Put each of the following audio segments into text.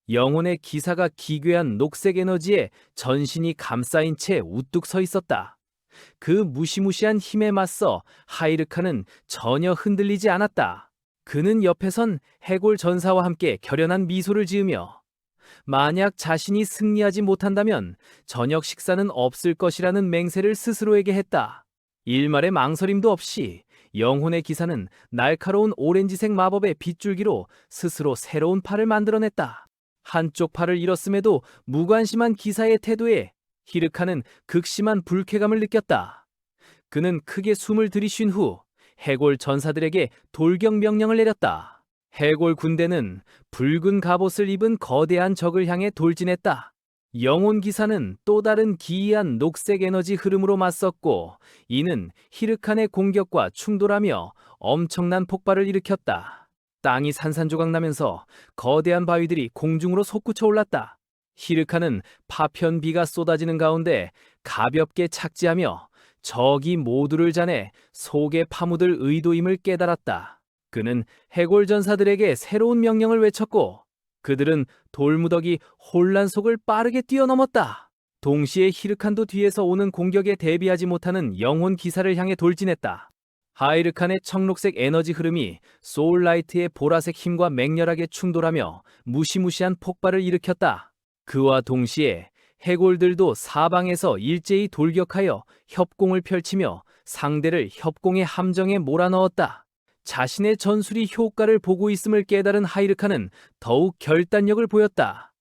영혼의 기사가 기괴한 녹색 에너지에 전신이 감싸인 채 우뚝 서 있었다. 그 무시무시한 힘에 맞서 하이르카는 전혀 흔들리지 않았다. 그는 옆에선 해골 전사와 함께 결연한 미소를 지으며 만약 자신이 승리하지 못한다면 저녁 식사는 없을 것이라는 맹세를 스스로에게 했다. 일말의 망설임도 없이 영혼의 기사는 날카로운 오렌지색 마법의 빗줄기로 스스로 새로운 팔을 만들어냈다. 한쪽 팔을 잃었음에도 무관심한 기사의 태도에 히르카는 극심한 불쾌감을 느꼈다. 그는 크게 숨을 들이쉰 후 해골 전사들에게 돌격 명령을 내렸다. 해골 군대는 붉은 갑옷을 입은 거대한 적을 향해 돌진했다. 영혼 기사는 또 다른 기이한 녹색 에너지 흐름으로 맞섰고, 이는 히르칸의 공격과 충돌하며 엄청난 폭발을 일으켰다. 땅이 산산조각 나면서 거대한 바위들이 공중으로 솟구쳐 올랐다. 히르칸은 파편 비가 쏟아지는 가운데 가볍게 착지하며 적이 모두를 자내 속에 파묻을 의도임을 깨달았다. 그는 해골 전사들에게 새로운 명령을 외쳤고, 그들은 돌무더기 혼란 속을 빠르게 뛰어넘었다. 동시에 히르칸도 뒤에서 오는 공격에 대비하지 못하는 영혼 기사를 향해 돌진했다. 하이르칸의 청록색 에너지 흐름이 소울라이트의 보라색 힘과 맹렬하게 충돌하며 무시무시한 폭발을 일으켰다. 그와 동시에 해골들도 사방에서 일제히 돌격하여 협공을 펼치며 상대를 협공의 함정에 몰아넣었다. 자신의 전술이 효과를 보고 있음을 깨달은 하이르카는 더욱 결단력을 보였다.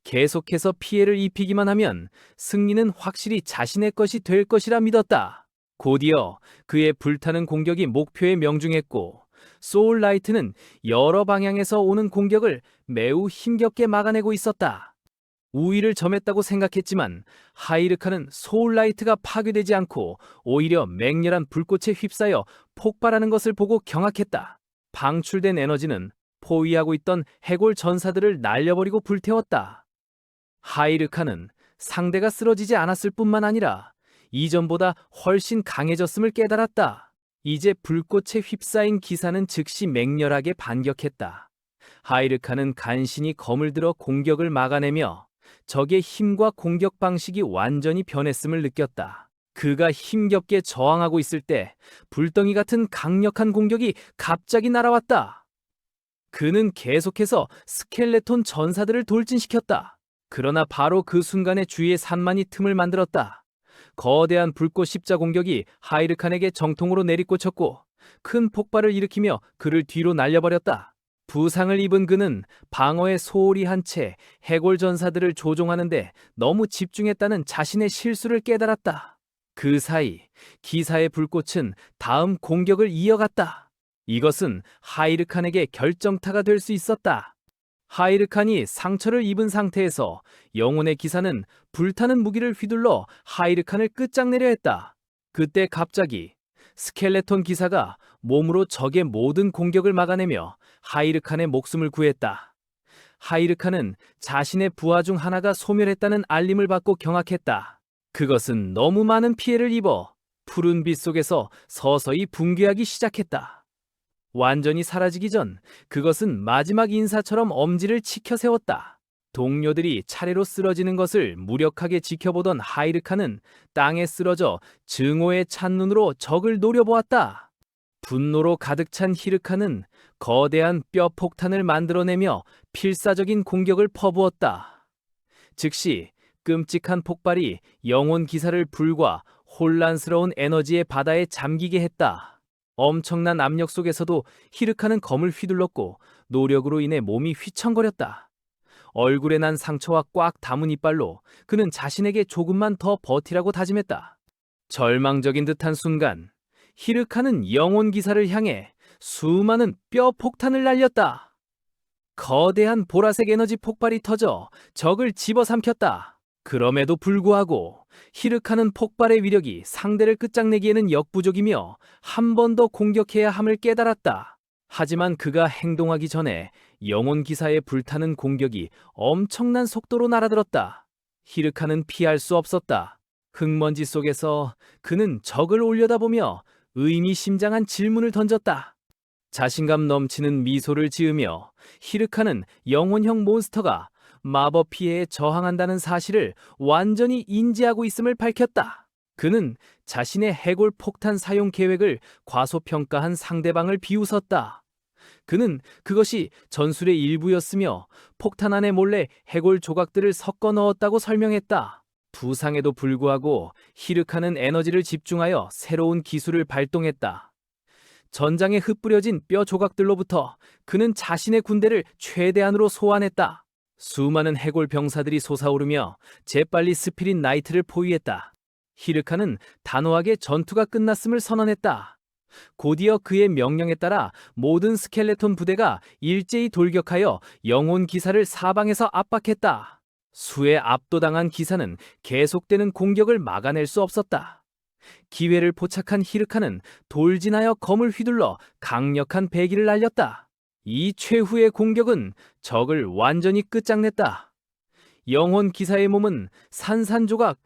계속해서 피해를 입히기만 하면 승리는 확실히 자신의 것이 될 것이라 믿었다. 곧이어 그의 불타는 공격이 목표에 명중했고, 소울라이트는 여러 방향에서 오는 공격을 매우 힘겹게 막아내고 있었다. 우위를 점했다고 생각했지만 하이르카는 소울라이트가 파괴되지 않고 오히려 맹렬한 불꽃에 휩싸여 폭발하는 것을 보고 경악했다. 방출된 에너지는 포위하고 있던 해골 전사들을 날려버리고 불태웠다. 하이르카는 상대가 쓰러지지 않았을 뿐만 아니라 이전보다 훨씬 강해졌음을 깨달았다. 이제 불꽃에 휩싸인 기사는 즉시 맹렬하게 반격했다. 하이르카는 간신히 검을 들어 공격을 막아내며 적의 힘과 공격 방식이 완전히 변했음을 느꼈다. 그가 힘겹게 저항하고 있을 때 불덩이 같은 강력한 공격이 갑자기 날아왔다. 그는 계속해서 스켈레톤 전사들을 돌진시켰다. 그러나 바로 그 순간에 주위에 산만이 틈을 만들었다. 거대한 불꽃 십자 공격이 하이르칸에게 정통으로 내리꽂혔고 큰 폭발을 일으키며 그를 뒤로 날려버렸다. 부상을 입은 그는 방어에 소홀히 한 채 해골 전사들을 조종하는데 너무 집중했다는 자신의 실수를 깨달았다. 그 사이 기사의 불꽃은 다음 공격을 이어갔다. 이것은 하이르칸에게 결정타가 될 수 있었다. 하이르칸이 상처를 입은 상태에서 영혼의 기사는 불타는 무기를 휘둘러 하이르칸을 끝장내려 했다. 그때 갑자기 스켈레톤 기사가 몸으로 적의 모든 공격을 막아내며 하이르칸의 목숨을 구했다. 하이르칸은 자신의 부하 중 하나가 소멸했다는 알림을 받고 경악했다. 그것은 너무 많은 피해를 입어 푸른 빛 속에서 서서히 붕괴하기 시작했다. 완전히 사라지기 전 그것은 마지막 인사처럼 엄지를 치켜 세웠다. 동료들이 차례로 쓰러지는 것을 무력하게 지켜보던 하이르칸은 땅에 쓰러져 증오에 찬 눈으로 적을 노려보았다. 분노로 가득 찬 히르칸은 거대한 뼈 폭탄을 만들어내며 필사적인 공격을 퍼부었다. 즉시 끔찍한 폭발이 영혼 기사를 불과 혼란스러운 에너지의 바다에 잠기게 했다. 엄청난 압력 속에서도 히르칸은 검을 휘둘렀고 노력으로 인해 몸이 휘청거렸다. 얼굴에 난 상처와 꽉 담은 이빨로 그는 자신에게 조금만 더 버티라고 다짐했다. 절망적인 듯한 순간 히르칸은 영혼 기사를 향해 수많은 뼈 폭탄을 날렸다. 거대한 보라색 에너지 폭발이 터져 적을 집어삼켰다. 그럼에도 불구하고 히르칸은 폭발의 위력이 상대를 끝장내기에는 역부족이며 한 번 더 공격해야 함을 깨달았다. 하지만 그가 행동하기 전에 영혼 기사의 불타는 공격이 엄청난 속도로 날아들었다. 히르칸은 피할 수 없었다. 흙먼지 속에서 그는 적을 올려다보며 의미심장한 질문을 던졌다. 자신감 넘치는 미소를 지으며 히르칸은 영혼형 몬스터가 마법 피해에 저항한다는 사실을 완전히 인지하고 있음을 밝혔다. 그는 자신의 해골 폭탄 사용 계획을 과소평가한 상대방을 비웃었다. 그는 그것이 전술의 일부였으며 폭탄 안에 몰래 해골 조각들을 섞어 넣었다고 설명했다. 부상에도 불구하고 히르카는 에너지를 집중하여 새로운 기술을 발동했다. 전장에 흩뿌려진 뼈 조각들로부터 그는 자신의 군대를 최대한으로 소환했다. 수많은 해골 병사들이 솟아오르며 재빨리 스피릿 나이트를 포위했다. 히르카는 단호하게 전투가 끝났음을 선언했다. 곧이어 그의 명령에 따라 모든 스켈레톤 부대가 일제히 돌격하여 영혼 기사를 사방에서 압박했다. 수에 압도당한 기사는 계속되는 공격을 막아낼 수 없었다. 기회를 포착한 히르카는 돌진하여 검을 휘둘러 강력한 배기를 날렸다. 이 최후의 공격은 적을 완전히 끝장냈다. 영혼 기사의 몸은 산산조각,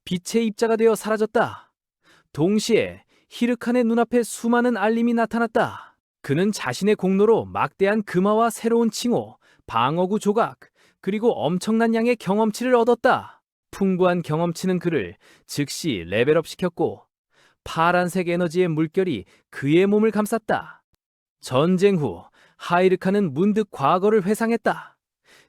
빛의 입자가 되어 사라졌다. 동시에 히르칸의 눈앞에 수많은 알림이 나타났다. 그는 자신의 공로로 막대한 금화와 새로운 칭호, 방어구 조각, 그리고 엄청난 양의 경험치를 얻었다. 풍부한 경험치는 그를 즉시 레벨업 시켰고 파란색 에너지의 물결이 그의 몸을 감쌌다. 전쟁 후 하이르카는 문득 과거를 회상했다.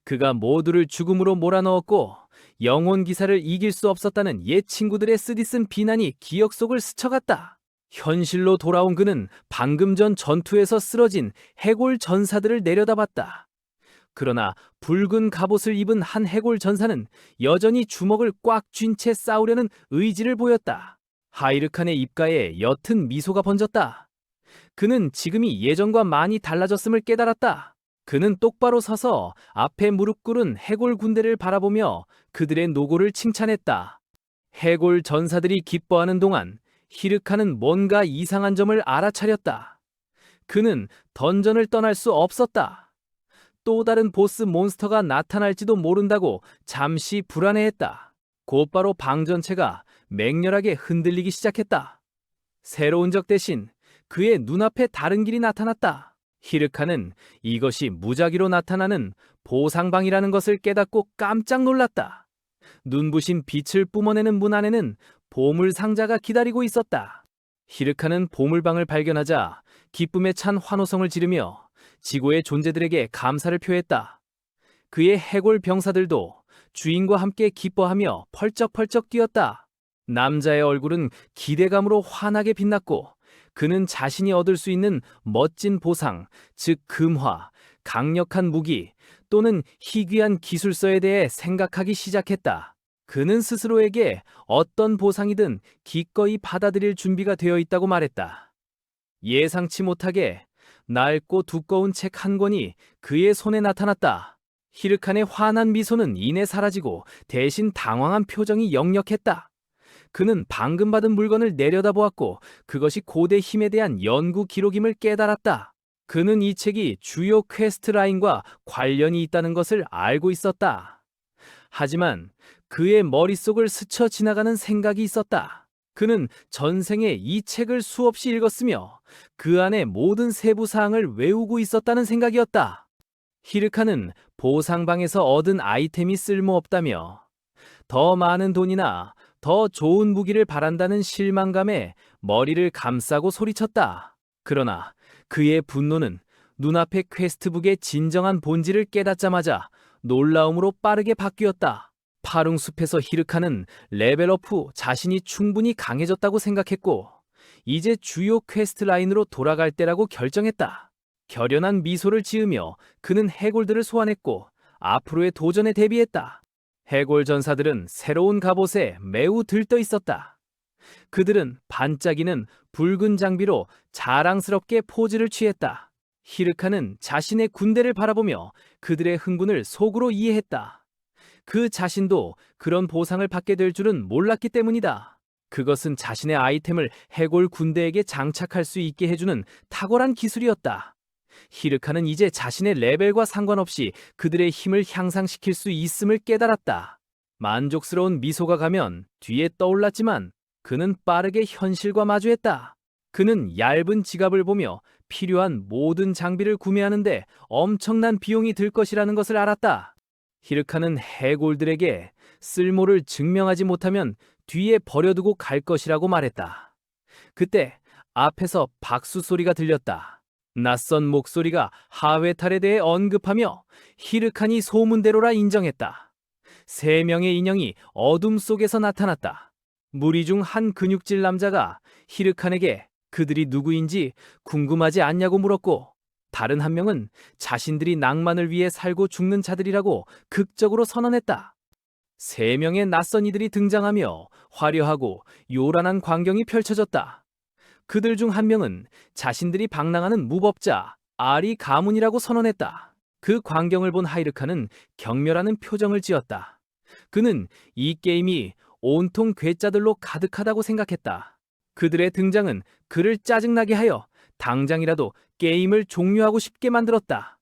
그가 모두를 죽음으로 몰아넣었고 영혼 기사를 이길 수 없었다는 옛 친구들의 쓰디쓴 비난이 기억 속을 스쳐갔다. 현실로 돌아온 그는 방금 전 전투에서 쓰러진 해골 전사들을 내려다봤다. 그러나 붉은 갑옷을 입은 한 해골 전사는 여전히 주먹을 꽉 쥔 채 싸우려는 의지를 보였다. 하이르칸의 입가에 옅은 미소가 번졌다. 그는 지금이 예전과 많이 달라졌음을 깨달았다. 그는 똑바로 서서 앞에 무릎 꿇은 해골 군대를 바라보며 그들의 노고를 칭찬했다. 해골 전사들이 기뻐하는 동안 히르카는 뭔가 이상한 점을 알아차렸다. 그는 던전을 떠날 수 없었다. 또 다른 보스 몬스터가 나타날지도 모른다고 잠시 불안해했다. 곧바로 방전체가 맹렬하게 흔들리기 시작했다. 새로운 적 대신 그의 눈앞에 다른 길이 나타났다. 히르카는 이것이 무작위로 나타나는 보상방이라는 것을 깨닫고 깜짝 놀랐다. 눈부신 빛을 뿜어내는 문 안에는 보물 상자가 기다리고 있었다. 히르카는 보물방을 발견하자 기쁨에 찬 환호성을 지르며 지구의 존재들에게 감사를 표했다. 그의 해골 병사들도 주인과 함께 기뻐하며 펄쩍펄쩍 뛰었다. 남자의 얼굴은 기대감으로 환하게 빛났고 그는 자신이 얻을 수 있는 멋진 보상, 즉 금화, 강력한 무기 또는 희귀한 기술서에 대해 생각하기 시작했다. 그는 스스로에게 어떤 보상이든 기꺼이 받아들일 준비가 되어 있다고 말했다. 예상치 못하게 낡고 두꺼운 책 한 권이 그의 손에 나타났다. 히르칸의 환한 미소는 이내 사라지고 대신 당황한 표정이 역력했다. 그는 방금 받은 물건을 내려다보았고 그것이 고대 힘에 대한 연구 기록임을 깨달았다. 그는 이 책이 주요 퀘스트 라인과 관련이 있다는 것을 알고 있었다. 하지만 그의 머릿속을 스쳐 지나가는 생각이 있었다. 그는 전생에 이 책을 수없이 읽었으며 그 안에 모든 세부 사항을 외우고 있었다는 생각이었다. 히르카는 보상방에서 얻은 아이템이 쓸모없다며 더 많은 돈이나 더 좋은 무기를 바란다는 실망감에 머리를 감싸고 소리쳤다. 그러나 그의 분노는 눈앞의 퀘스트북의 진정한 본질을 깨닫자마자 놀라움으로 빠르게 바뀌었다. 파룽숲에서 히르카는 레벨업 후 자신이 충분히 강해졌다고 생각했고 이제 주요 퀘스트 라인으로 돌아갈 때라고 결정했다. 결연한 미소를 지으며 그는 해골들을 소환했고 앞으로의 도전에 대비했다. 해골 전사들은 새로운 갑옷에 매우 들떠 있었다. 그들은 반짝이는 붉은 장비로 자랑스럽게 포즈를 취했다. 히르카는 자신의 군대를 바라보며 그들의 흥분을 속으로 이해했다. 그 자신도 그런 보상을 받게 될 줄은 몰랐기 때문이다. 그것은 자신의 아이템을 해골 군대에게 장착할 수 있게 해주는 탁월한 기술이었다. 히르카는 이제 자신의 레벨과 상관없이 그들의 힘을 향상시킬 수 있음을 깨달았다. 만족스러운 미소가 가면 뒤에 떠올랐지만 그는 빠르게 현실과 마주했다. 그는 얇은 지갑을 보며 필요한 모든 장비를 구매하는데 엄청난 비용이 들 것이라는 것을 알았다. 히르카는 해골들에게 쓸모를 증명하지 못하면 뒤에 버려두고 갈 것이라고 말했다. 그때 앞에서 박수 소리가 들렸다. 낯선 목소리가 하회탈에 대해 언급하며 히르칸이 소문대로라 인정했다. 세 명의 인형이 어둠 속에서 나타났다. 무리 중 한 근육질 남자가 히르칸에게 그들이 누구인지 궁금하지 않냐고 물었고, 다른 한 명은 자신들이 낭만을 위해 살고 죽는 자들이라고 극적으로 선언했다. 세 명의 낯선 이들이 등장하며 화려하고 요란한 광경이 펼쳐졌다. 그들 중 한 명은 자신들이 방랑하는 무법자 아리 가문이라고 선언했다. 그 광경을 본 하이르카는 경멸하는 표정을 지었다. 그는 이 게임이 온통 괴짜들로 가득하다고 생각했다. 그들의 등장은 그를 짜증나게 하여 당장이라도 게임을 종료하고 싶게 만들었다.